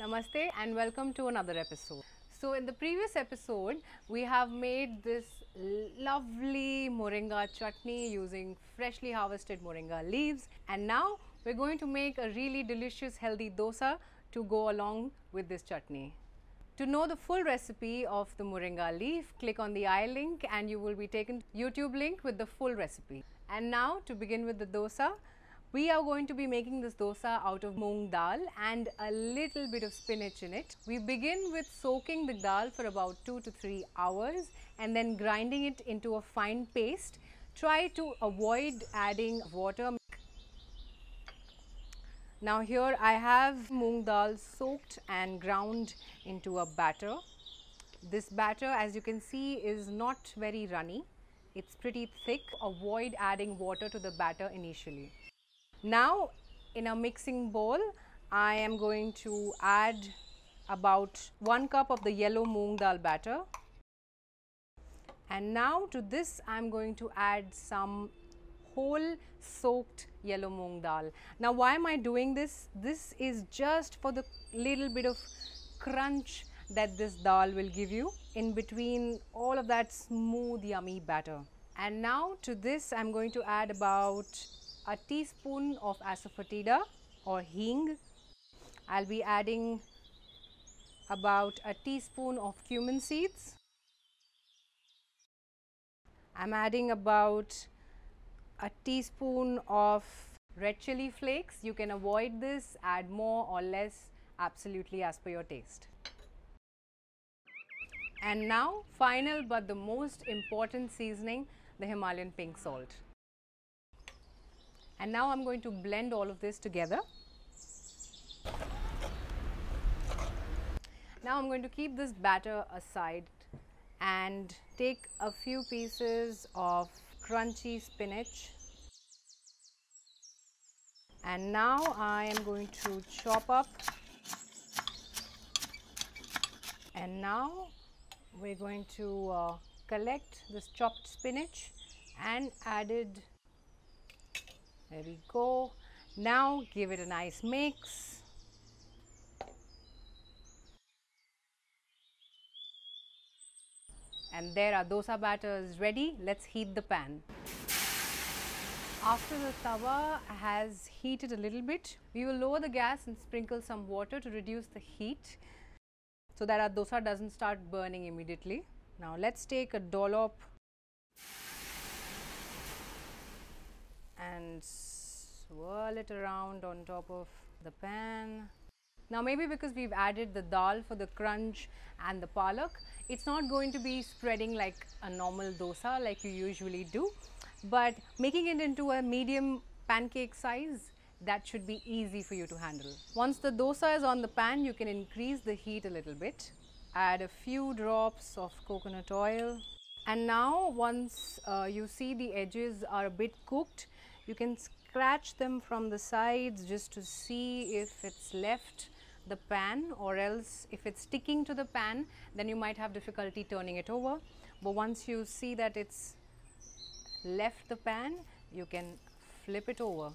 Namaste and welcome to another episode. So in the previous episode, we have made this lovely Moringa chutney using freshly harvested moringa leaves, and now we're going to make a really delicious healthy dosa to go along with this chutney. To know the full recipe of the moringa leaf, click on the I link and you will be taken to YouTube link with the full recipe. And now to begin with the dosa, we are going to be making this dosa out of moong dal and a little bit of spinach in it. We begin with soaking the dal for about 2 to 3 hours and then grinding it into a fine paste. Try to avoid adding water. Now here I have moong dal soaked and ground into a batter. This batter, as you can see, is not very runny. It's pretty thick. Avoid adding water to the batter initially. Now in a mixing bowl, I am going to add about 1 cup of the yellow moong dal batter. And now to this I am going to add some whole soaked yellow moong dal. Now why am I doing this? This is just for the little bit of crunch that this dal will give you in between all of that smooth yummy batter. And now to this I am going to add about a teaspoon of Asafoetida or Heeng. I'll be adding about a teaspoon of cumin seeds. I'm adding about a teaspoon of red chilli flakes. You can avoid this, add more or less, absolutely as per your taste. And now, final but the most important seasoning, the Himalayan pink salt. And now I'm going to blend all of this together. Now I'm going to keep this batter aside and take a few pieces of crunchy spinach, and now I am going to chop up, and now we're going to collect this chopped spinach and added. There we go. Now give it a nice mix. And there our dosa batter is ready. Let's heat the pan. After the tawa has heated a little bit, we will lower the gas and sprinkle some water to reduce the heat so that our dosa doesn't start burning immediately. Now let's take a dollop and swirl it around on top of the pan. Now maybe because we've added the dal for the crunch and the palak, it's not going to be spreading like a normal dosa like you usually do, but making it into a medium pancake size, that should be easy for you to handle. Once the dosa is on the pan, you can increase the heat a little bit. Add a few drops of coconut oil. And now once you see the edges are a bit cooked, you can scratch them from the sides just to see if it's left the pan, or else if it's sticking to the pan, then you might have difficulty turning it over. But once you see that it's left the pan, you can flip it over.